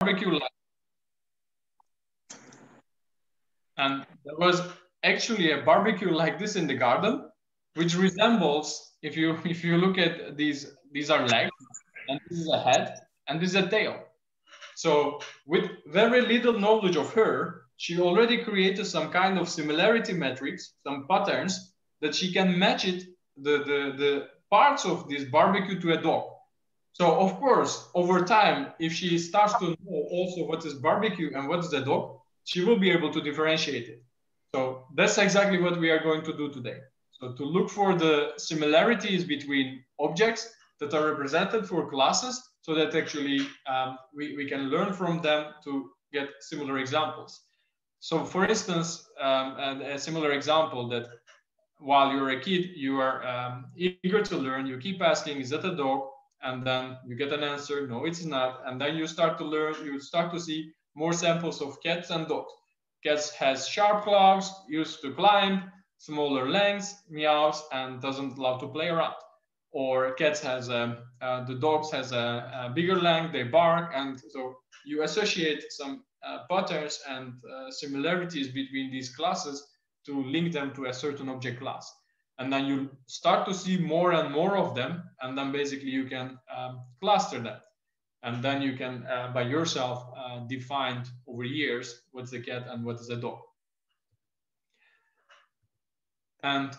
barbecue like, and there was actually a barbecue like this in the garden, which resembles, if you look at these are legs, and this is a head, and this is a tail. So with very little knowledge of her, she already created some kind of similarity metrics, some patterns that she can match it, the parts of this barbecue to a dog. So of course, over time, if she starts to know also what is barbecue and what is a dog, she will be able to differentiate it. So that's exactly what we are going to do today. So to look for the similarities between objects that are represented for classes, so that actually we can learn from them to get similar examples. So for instance, a similar example that while you're a kid, you are eager to learn, you keep asking, is that a dog? And then you get an answer, no, it's not. And then you start to learn, you start to see more samples of cats and dogs. Cats has sharp claws, used to climb, smaller lengths, meows, and doesn't love to play around. Or cats has the dogs has a bigger length, they bark, and so you associate some patterns and similarities between these classes to link them to a certain object class. And then you start to see more and more of them, and then basically you can cluster them. And then you can, by yourself, define over years what's a cat and what is a dog. And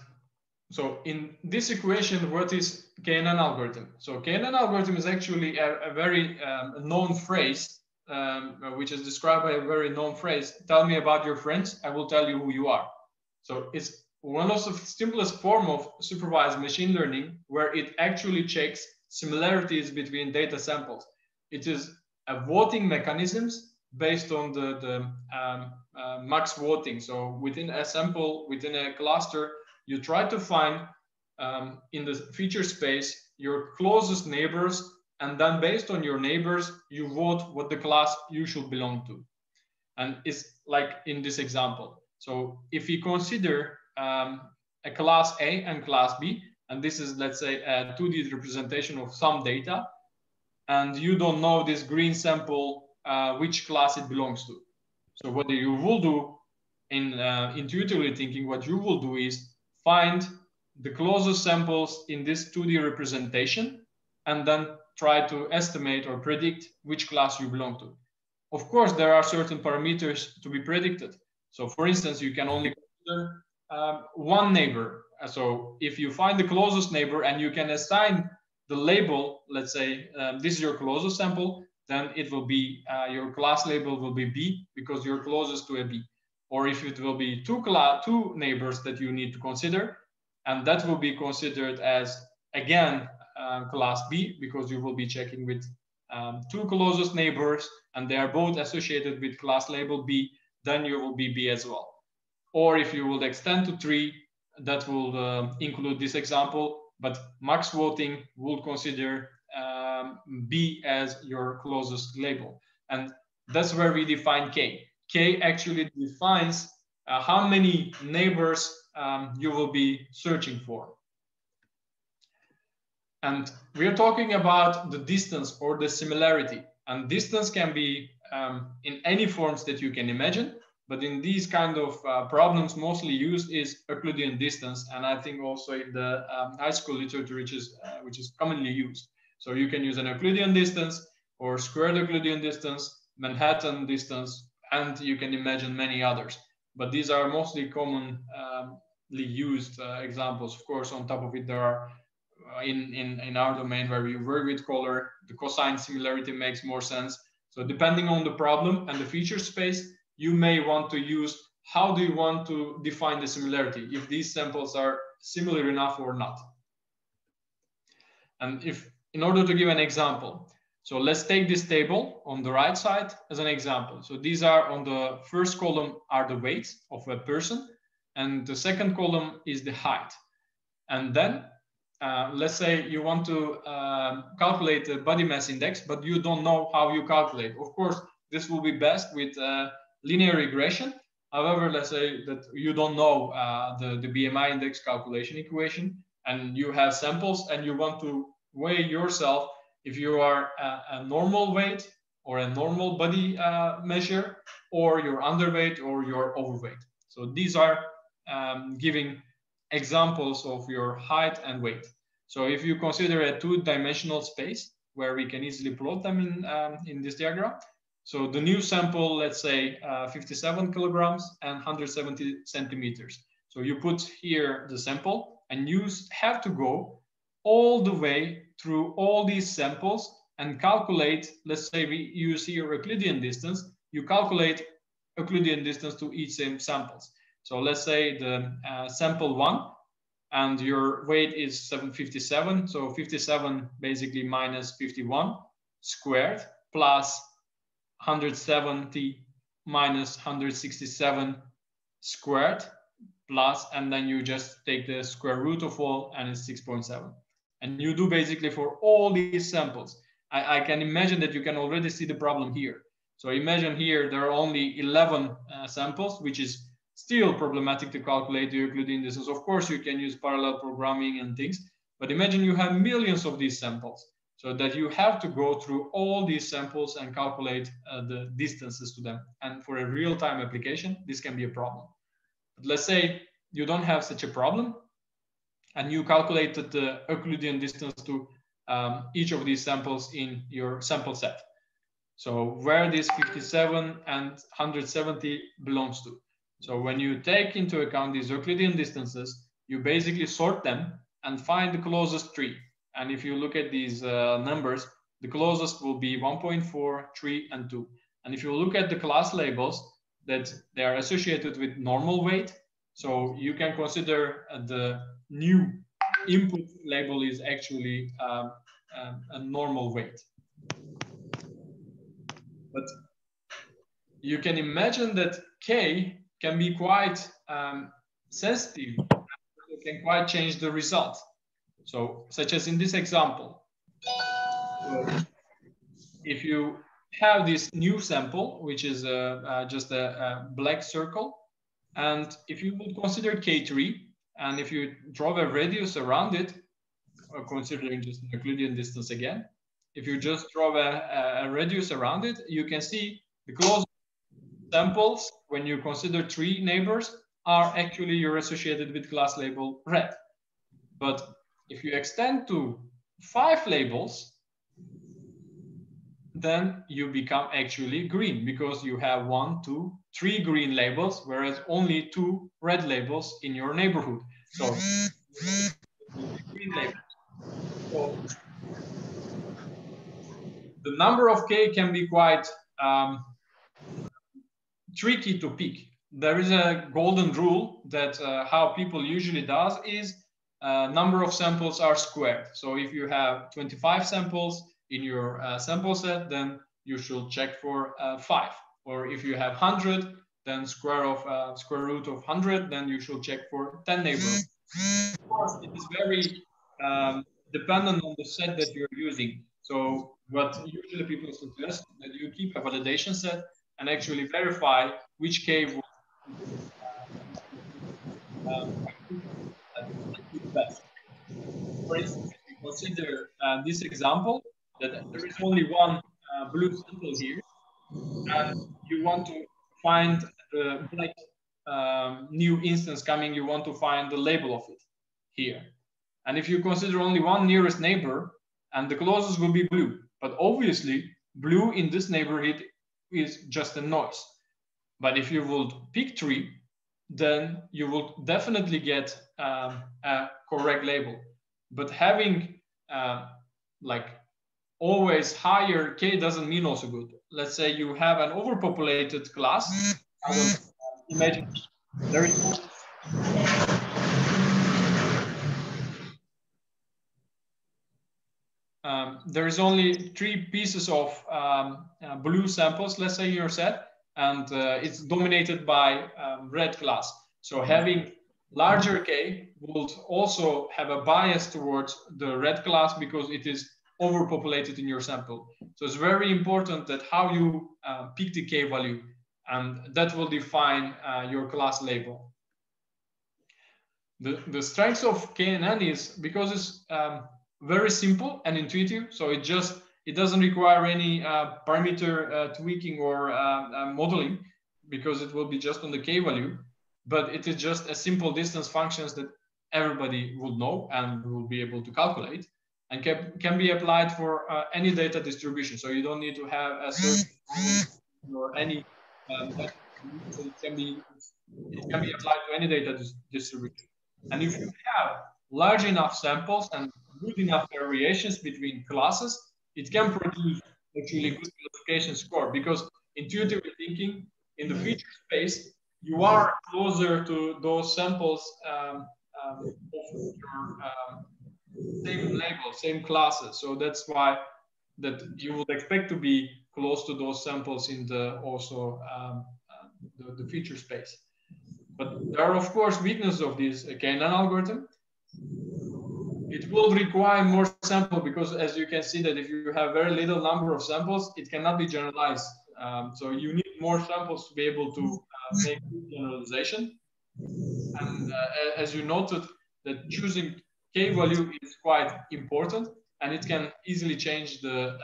so in this equation, what is kNN algorithm? So kNN algorithm is actually a very known phrase, which is described by a very known phrase. Tell me about your friends, I will tell you who you are. So it's one of the simplest form of supervised machine learning where it actually checks similarities between data samples. It is a voting mechanisms based on the max voting. So within a sample, within a cluster, you try to find in the feature space your closest neighbors, and then based on your neighbors, you vote what the class you should belong to. And it's like in this example. So if we consider a class A and class B, and this is, let's say, a 2D representation of some data, and you don't know this green sample, which class it belongs to. So what you will do in intuitively thinking, what you will do is find the closest samples in this 2D representation, and then try to estimate or predict which class you belong to. Of course, there are certain parameters to be predicted. So for instance, you can only consider one neighbor. So if you find the closest neighbor and you can assign the label, let's say this is your closest sample, then it will be, your class label will be B because you're closest to a B. Or if it will be two neighbors that you need to consider, and that will be considered as, again, class B, because you will be checking with two closest neighbors, and they are both associated with class label B, then you will be B as well. Or if you will extend to 3, that will include this example, but max voting will consider B as your closest label. And that's where we define K. K actually defines how many neighbors you will be searching for. And we are talking about the distance or the similarity. And distance can be in any forms that you can imagine. But in these kind of problems, mostly used is Euclidean distance. And I think also in the high school literature, which is commonly used. So you can use an Euclidean distance or squared Euclidean distance, Manhattan distance, and you can imagine many others. But these are mostly commonly used examples. Of course, on top of it, there are in our domain where we work with color, the cosine similarity makes more sense. So depending on the problem and the feature space, you may want to use, how do you want to define the similarity, if these samples are similar enough or not. And if, in order to give an example, so let's take this table on the right side as an example. So these are, on the first column are the weights of a person, and the second column is the height. And then let's say you want to calculate the body mass index, but you don't know how you calculate. Of course, this will be best with linear regression. However, let's say that you don't know the BMI index calculation equation, and you have samples and you want to weigh yourself if you are a normal weight or a normal body measure, or your underweight or your overweight. So these are giving examples of your height and weight. So if you consider a two-dimensional space where we can easily plot them in this diagram, so the new sample, let's say 57 kilograms and 170 centimeters. So you put here the sample, and you have to go all the way through all these samples and calculate, let's say we use here Euclidean distance, you calculate Euclidean distance to each same samples. So let's say the sample 1, and your weight is 757. So 57 basically minus 51 squared plus 170 minus 167 squared plus, and then you just take the square root of all, and it's 6.7. And you do basically for all these samples. I can imagine that you can already see the problem here. So imagine here there are only 11 samples, which is still problematic to calculate the Euclidean distance. Of course, you can use parallel programming and things, but imagine you have millions of these samples, so that you have to go through all these samples and calculate the distances to them. And for a real-time application, this can be a problem. But let's say you don't have such a problem, and you calculated the Euclidean distance to each of these samples in your sample set. So where this 57 and 170 belongs to. So when you take into account these Euclidean distances, you basically sort them and find the closest tree. And if you look at these numbers, the closest will be 1.4, 3, and 2. And if you look at the class labels, that they are associated with normal weight, so you can consider the new input label is actually a normal weight. But you can imagine that K can be quite sensitive. It can quite change the result. So, such as in this example, so if you have this new sample, which is just a black circle, and if you would consider K3, and if you draw a radius around it, or considering just an Euclidean distance again, if you just draw a radius around it, you can see the closest samples, when you consider 3 neighbors, are actually you're associated with class label red. But if you extend to 5 labels, then you become actually green, because you have 1, 2, 3 green labels, whereas only 2 red labels in your neighborhood. So green labels. So the number of K can be quite tricky to pick. There is a golden rule that how people usually does is number of samples are squared. So if you have 25 samples in your sample set, then you should check for 5. Or if you have 100, then square root of 100, then you should check for 10 neighbors. Of course, it is very dependent on the set that you're using. So what usually people suggest that you keep a validation set and actually verify which K will best. For instance, if you consider this example, that there is only one blue sample here, and you want to find the black new instance coming, you want to find the label of it here. And if you consider only one nearest neighbor, and the closest will be blue, but obviously blue in this neighborhood is just a noise. But if you would pick 3, then you will definitely get a correct label. But having like always higher K doesn't mean also good. Let's say you have an overpopulated class. I will imagine there is there is only 3 pieces of blue samples, let's say in your set, and it's dominated by red class. So having larger K would also have a bias towards the red class because it is overpopulated in your sample. So it's very important that how you pick the K value, and that will define your class label. The strength of kNN is because it's very simple and intuitive. So it just It doesn't require any parameter tweaking or modeling, because it will be just on the k value, but it is just a simple distance functions that everybody would know and will be able to calculate, and can be applied for any data distribution. So you don't need to have a certain or any so it can be applied to any data distribution. And if you have large enough samples and good enough variations between classes, it can produce actually good classification score, because intuitively thinking, in the feature space, you are closer to those samples of your same label, same classes. So that's why that you would expect to be close to those samples in the also the feature space. But there are, of course, weaknesses of this kNN algorithm. It will require more sample, because as you can see that if you have very little number of samples, it cannot be generalized. So you need more samples to be able to make generalization. And as you noted, that choosing k value is quite important, and it can easily change the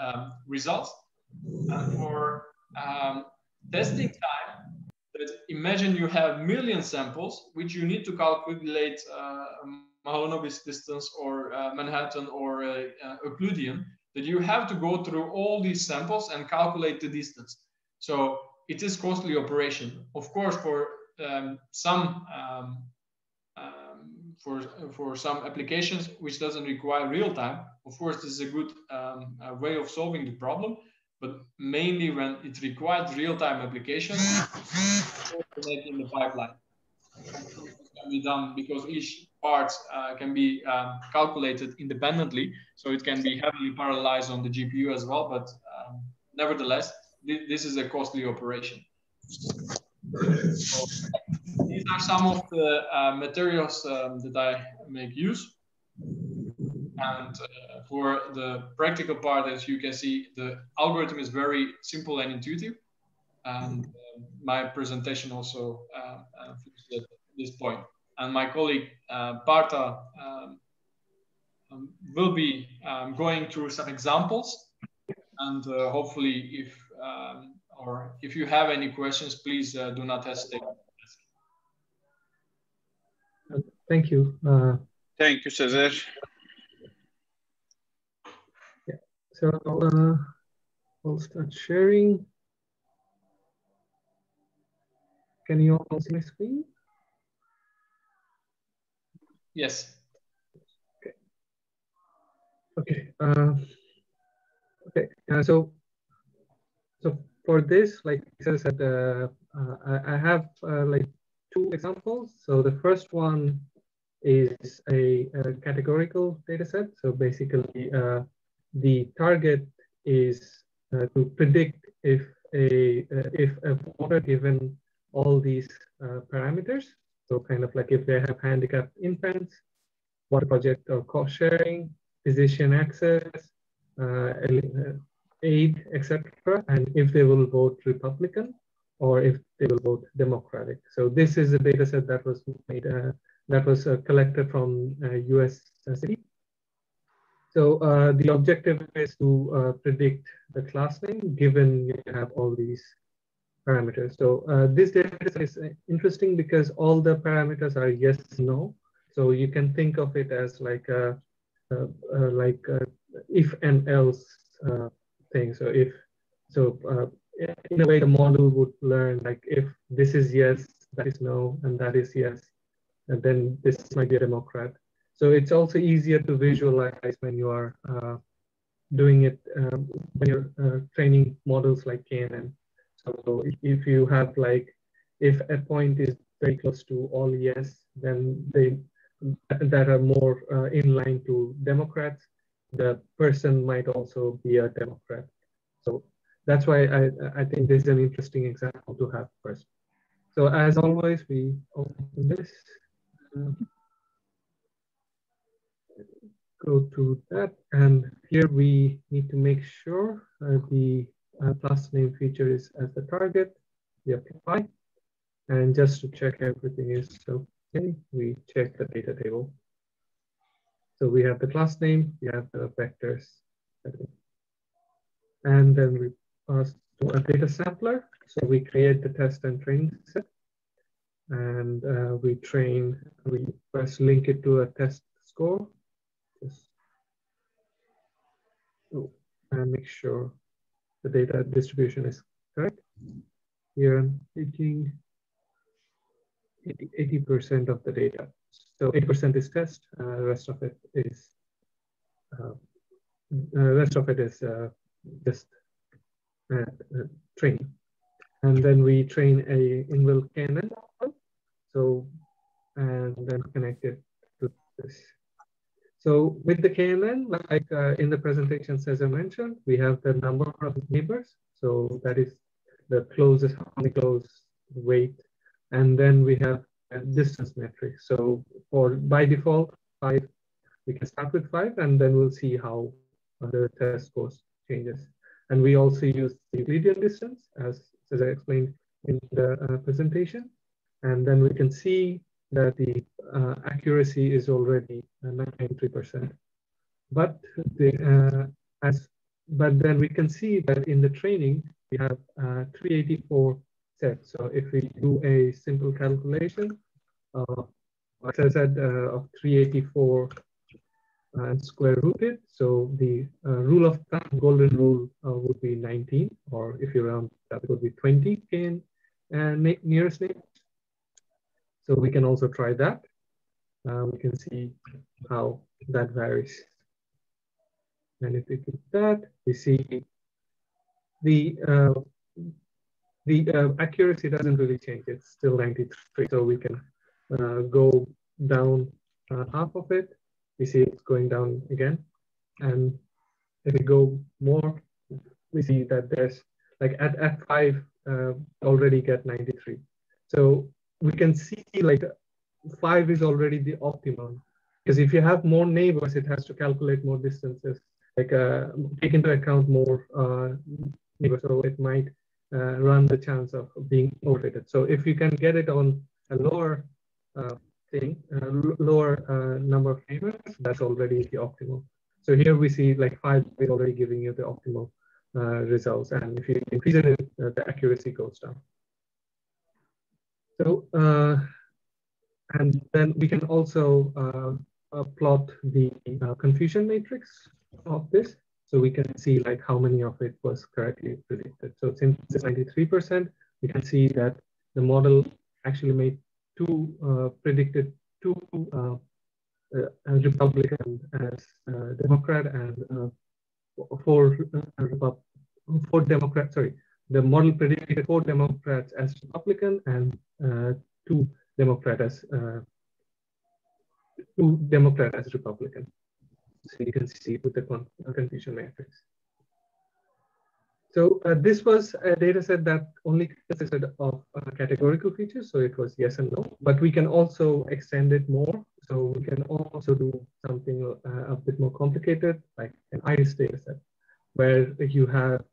results. And for testing time, that imagine you have million samples, which you need to calculate Mahalanobis distance or Manhattan or Euclidean, that you have to go through all these samples and calculate the distance. So it is costly operation. Of course, for some applications which doesn't require real time, of course, this is a good way of solving the problem. But mainly when it requires real-time applications, in the pipeline. This can be done because each part can be calculated independently, so it can be heavily parallelized on the GPU as well. But nevertheless, this is a costly operation. So these are some of the materials that I make use. And for the practical part, as you can see, the algorithm is very simple and intuitive. And my presentation also finished at this point. And my colleague Barta will be going through some examples. And hopefully, if you have any questions, please do not hesitate. Thank you. Thank you, Sezer. So I'll start sharing. Can you all see my screen? Yes. Okay. Okay. Okay. So for this, like I said, I have like two examples. So the first one is a categorical data set. So basically, the target is to predict if a voter given all these parameters. So kind of like if they have handicapped infants, water project or cost sharing, physician access, aid, etc., and if they will vote Republican or if they will vote Democratic. So this is a data set that was made, that was collected from US city. So the objective is to predict the class name given you have all these parameters. So this data set is interesting because all the parameters are yes, no. So you can think of it as like a if and else thing. So in a way, the model would learn like if this is yes, that is no, and that is yes, and then this might be a Democrat. So it's also easier to visualize when you are doing it when you're training models like kNN. So if you have like, if a point is very close to all yes, then they that are more in line to Democrats, the person might also be a Democrat. So that's why I think this is an interesting example to have first. So as always, we open this. Go to that, and here we need to make sure the class name feature is as the target. We apply, and just to check everything is okay, we check the data table. So we have the class name, we have the vectors. And then we pass to a data sampler. So we create the test and training set. And we first link it to a test score. And make sure the data distribution is correct. Here I'm taking 80% of the data. So 80% is test, the rest of it is just training. And then we train a inbuilt kNN model. So, and then connect it to this. So with the kNN, like in the presentation Sezer mentioned, we have the number of neighbors. So that is the closest, how many close, weight, and then we have a distance metric. So by default, 5, we can start with 5, and then we'll see how the test scores changes. And we also use the Euclidean distance, as I explained in the presentation. And then we can see that the accuracy is already 93%. But then we can see that in the training we have 384 sets. So if we do a simple calculation, as I said, of 384 and square rooted, so the rule of thumb, golden rule, would be 19, or if you round that, it would be 20 in nearest neighbors. So we can also try that. We can see how that varies. And if we do that, we see the accuracy doesn't really change. It's still 93. So we can go down half of it. We see it's going down again. And if we go more, we see that there's like at 5, already get 93. So we can see like 5 is already the optimum, because if you have more neighbors, it has to calculate more distances, like take into account more neighbors, so it might run the chance of being overfitted. So if you can get it on a lower lower number of neighbors, that's already the optimal. So here we see like 5 is already giving you the optimal results, and if you increase it, the accuracy goes down. So and then we can also plot the confusion matrix of this, so we can see like how many of it was correctly predicted. So since it's 93%, we can see that the model actually made predicted two Republican as Democrat, and four Democrats. Sorry, the model predicted 4 Democrats as Republican and 2 Democrat as Republican. So you can see with the confusion matrix. So this was a data set that only consisted of categorical features. So it was yes and no, but we can also extend it more. So we can also do something a bit more complicated, like an iris data set, where you have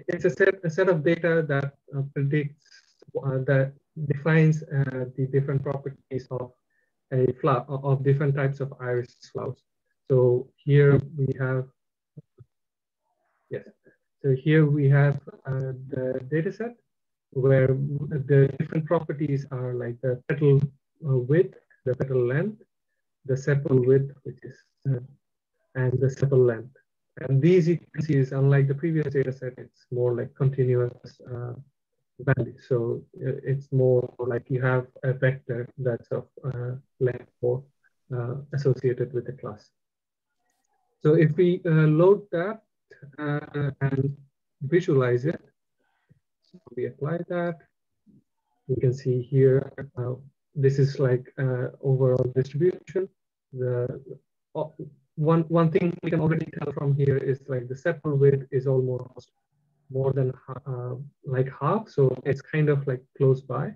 it's a set of data that predicts that defines the different properties of a flower, of different types of iris flowers. So here we have, so here we have the data set where the different properties are like the petal width, the petal length, the sepal width, which is, and the sepal length. And these you can see is, unlike the previous data set, it's more like continuous value. So it's more like you have a vector that's of length 4 associated with the class. So if we load that and visualize it, so we apply that, we can see here, this is like overall distribution. The one thing we can already tell from here is like the sepal width is almost more than like half, so it's kind of like close by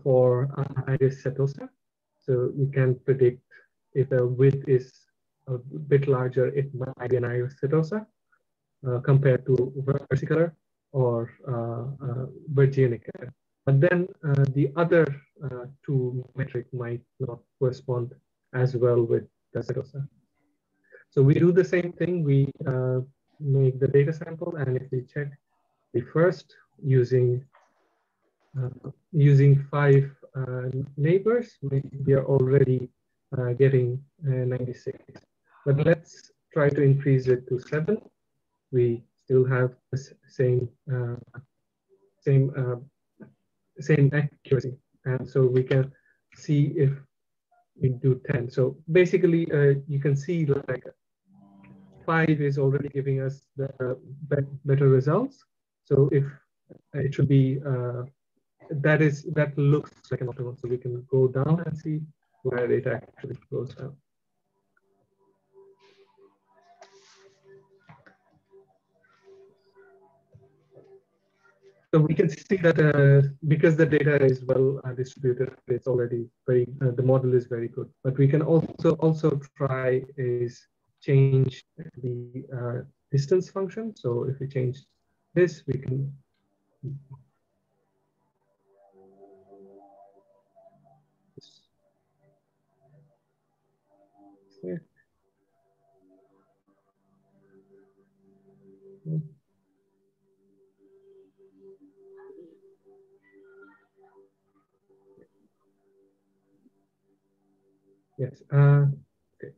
for iris setosa. So you can predict if the width is a bit larger, it might be an iris setosa compared to versicolor or virginica. But then the other 2 metric might not correspond as well with the setosa. So we do the same thing. We make the data sample, and if we check the first using using 5 neighbors, we are already getting 96. But let's try to increase it to 7. We still have the same accuracy, and so we can see if we do 10. So basically, you can see like 5 is already giving us the better results. So if it should be that looks like an optimal. So we can go down and see where it actually goes down. So we can see that because the data is well distributed, it's already very the model is very good. But we can also try is change the distance function. So if we change this, we can. Yes. Okay.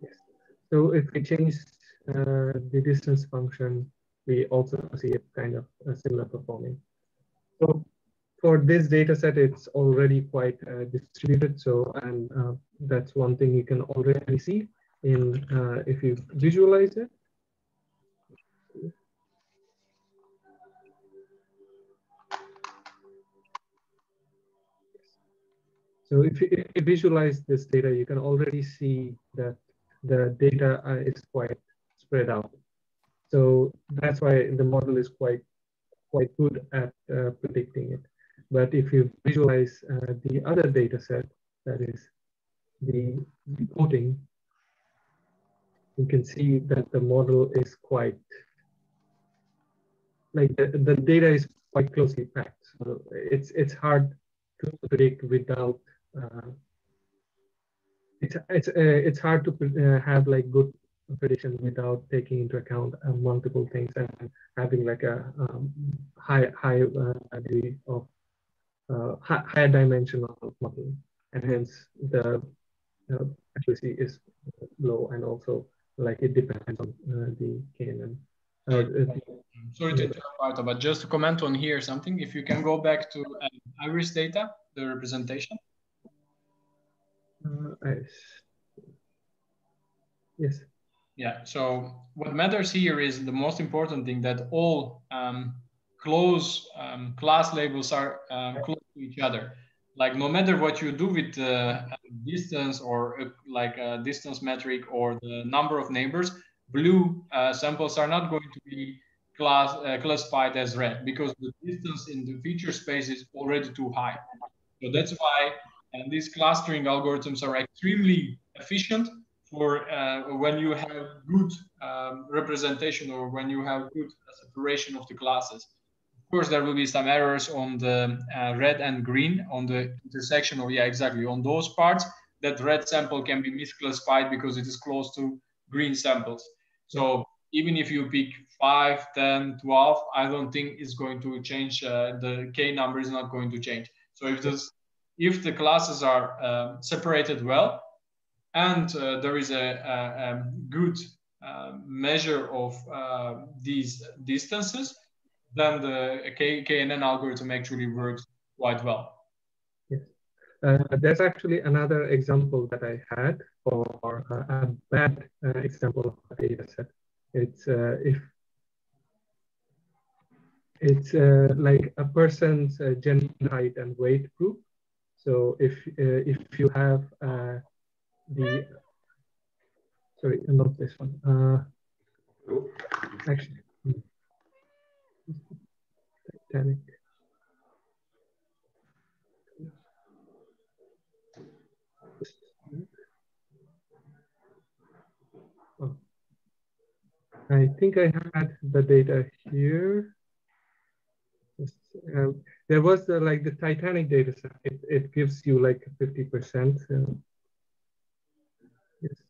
Yes. So if we change the distance function, we also see it kind of similar performing. So for this data set, it's already quite distributed. So, and that's one thing you can already see in if you visualize it. So if you visualize this data, you can already see that the data is quite spread out. So that's why the model is quite good at predicting it. But if you visualize the other data set, that is the coding, you can see that the model is quite, like the data is quite closely packed. So it's hard to predict without, it's hard to have like good prediction without taking into account multiple things and having like a high degree of higher dimensional modeling, and hence the accuracy is low, and also like it depends on the kNN. Sorry to interrupt, but just to comment on here something, if you can go back to iris data, the representation. Yes. Yeah, so what matters here is the most important thing, that all close class labels are close to each other. Like no matter what you do with distance or like a distance metric or the number of neighbors, blue samples are not going to be classified as red, because the distance in the feature space is already too high. So that's why these clustering algorithms are extremely efficient for when you have good representation, or when you have good separation of the classes. Of course, there will be some errors on the red and green, on the intersection of, yeah, exactly, on those parts, that red sample can be misclassified because it is close to green samples. So even if you pick 5, 10, 12, I don't think it's going to change. The K number is not going to change. So if the classes are separated well, and there is a good measure of these distances, then the kNN algorithm actually works quite well. Yes. There's actually another example that I had for a bad example of a data set. It's if it's like a person's gender, height, and weight group. So if you have sorry, not this one. Actually, Titanic. Oh. I think I had the data here. There was like the Titanic data set. It gives you like 50%. Yes.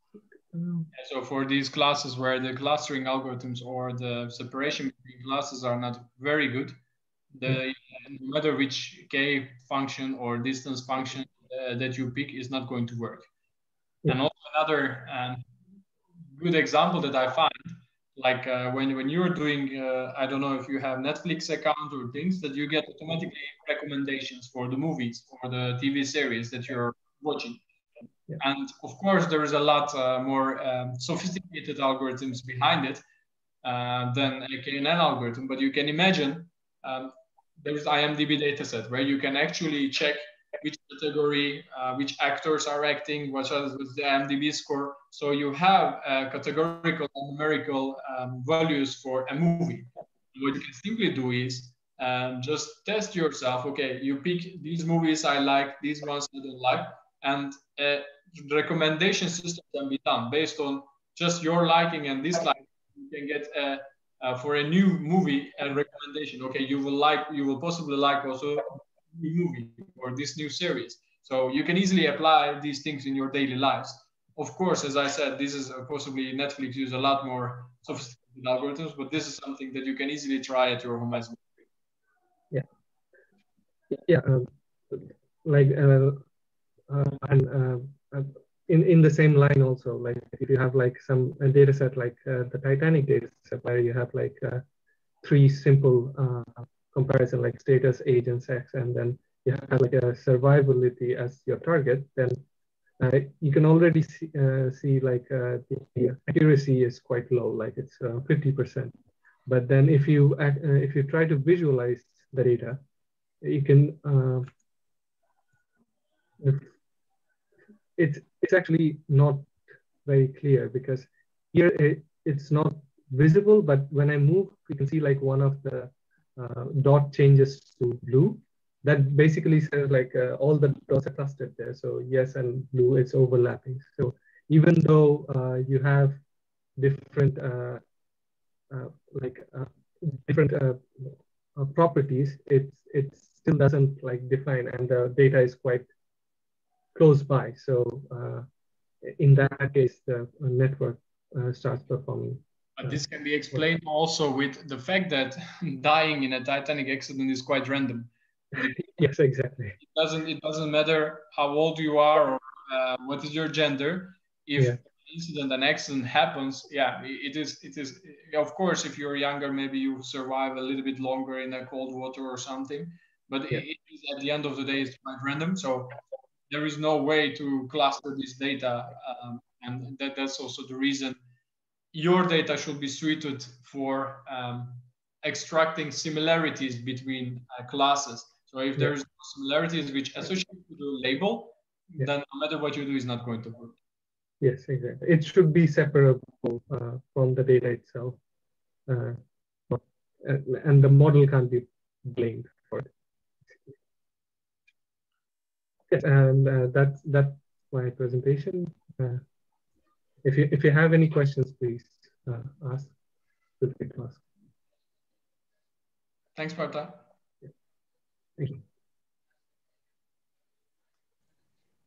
So for these classes where the clustering algorithms or the separation between classes are not very good, no matter which k function or distance function that you pick is not going to work. Yeah. And also another good example that I find, like when you're doing, I don't know if you have Netflix account or things, that you get automatically recommendations for the movies or the TV series that you're watching. Yeah. And of course, there is a lot more sophisticated algorithms behind it than a kNN algorithm. But you can imagine there is IMDb dataset where you can actually check which category, which actors are acting, what's the IMDb score. So you have categorical and numerical values for a movie. What you can simply do is just test yourself. Okay, you pick these movies I like, these ones I don't like, and the recommendation system can be done based on just your liking and disliking. You can get for a new movie a recommendation. Okay, you will possibly like also a new movie or this new series. So you can easily apply these things in your daily lives. Of course, as I said, this is possibly Netflix use a lot more sophisticated algorithms, but this is something that you can easily try at your home as well. Yeah. Yeah. Like in the same line also, like if you have like some data set like the Titanic data set where you have like 3 simple comparison like status, age, and sex, and then you have like a survivability as your target, then you can already see like the accuracy is quite low, like it's 50%. But then if you try to visualize the data, you can it's actually not very clear because here it's not visible, but when I move, you can see like one of the dot changes to blue. That basically says like all the dots are clustered there. So yes and blue, it's overlapping. So even though you have different different properties, it still doesn't like define, and the data is quite close by. So in that case, the network starts performing. But this can be explained also with the fact that dying in a Titanic accident is quite random. Yes, exactly. It doesn't matter how old you are or what is your gender. If an accident happens, it is. Of course, if you're younger, maybe you survive a little bit longer in a cold water or something. But it is, at the end of the day, it's quite random. So there is no way to cluster this data, and that's also the reason your data should be suited for extracting similarities between classes. So if there's similarities which associate to the label, then no matter what you do, is not going to work. Yes, exactly. It should be separable from the data itself, and the model can't be blamed for it. Yes, and that's my presentation. If you have any questions, please ask. Feel free to ask. Thanks, Partha. Thank you.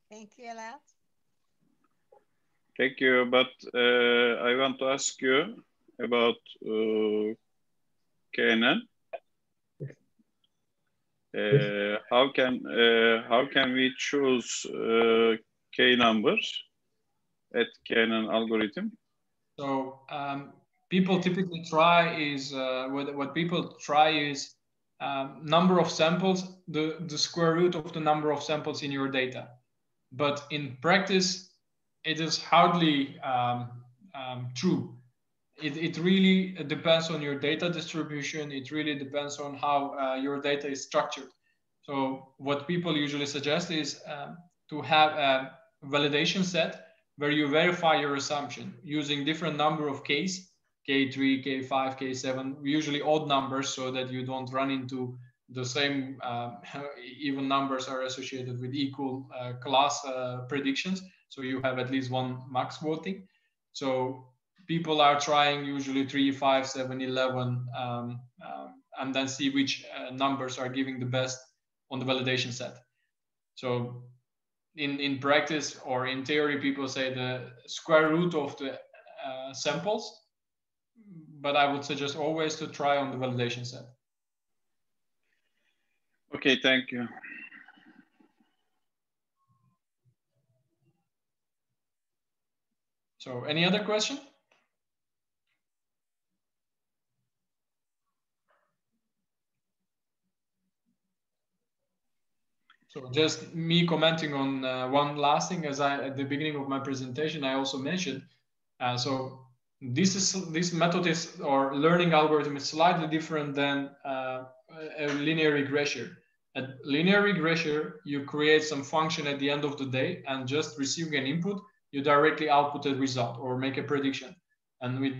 Thank you, Alat. Thank you, but I want to ask you about kNN. How can we choose k numbers at kNN algorithm? So people typically try is what people try is number of samples, the square root of the number of samples in your data. But in practice, it is hardly true. It really depends on your data distribution. It really depends on how your data is structured. So what people usually suggest is to have a validation set where you verify your assumption using different number of Ks, K3, K5, K7, usually odd numbers so that you don't run into the same even numbers are associated with equal class predictions. So you have at least one max voting. So people are trying usually 3, 5, 7, 11, and then see which numbers are giving the best on the validation set. So in practice or in theory, people say the square root of the samples, but I would suggest always to try on the validation set. Okay, thank you. So any other question? So just me commenting on one last thing, as at the beginning of my presentation, I also mentioned. So this method is, or learning algorithm is slightly different than a linear regressor. At linear regressor, you create some function at the end of the day, and just receiving an input, you directly output a result or make a prediction. And with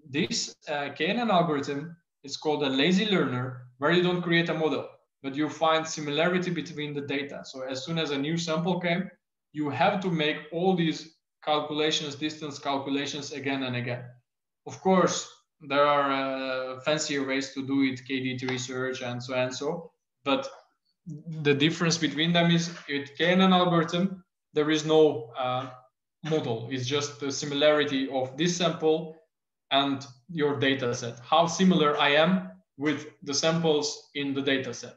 this kNN algorithm, it's called a lazy learner, where you don't create a model, but you find similarity between the data. So as soon as a new sample came, you have to make all these calculations, distance calculations again and again. Of course, there are fancier ways to do it, KD research and so, but the difference between them is with kNN algorithm, there is no model. It's just the similarity of this sample and your data set. How similar I am with the samples in the data set.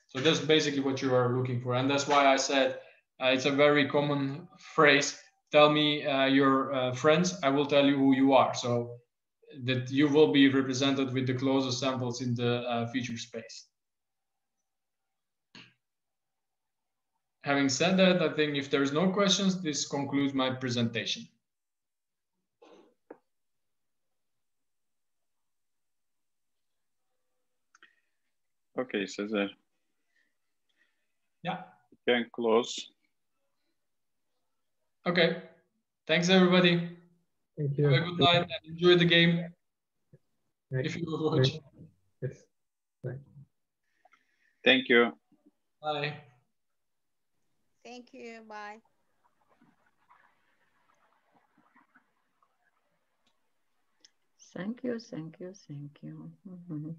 So that's basically what you are looking for. And that's why I said it's a very common phrase. Tell me your friends, I will tell you who you are. So that you will be represented with the closest samples in the feature space. Having said that, I think if there's no questions, this concludes my presentation. Okay, Sezer. Yeah. You can close. Okay. Thanks, everybody. Thank you. Have a good night and enjoy the game. Night. If you watch. Yes. Bye. Thank you. Bye. Thank you. Bye. Thank you, thank you, thank you.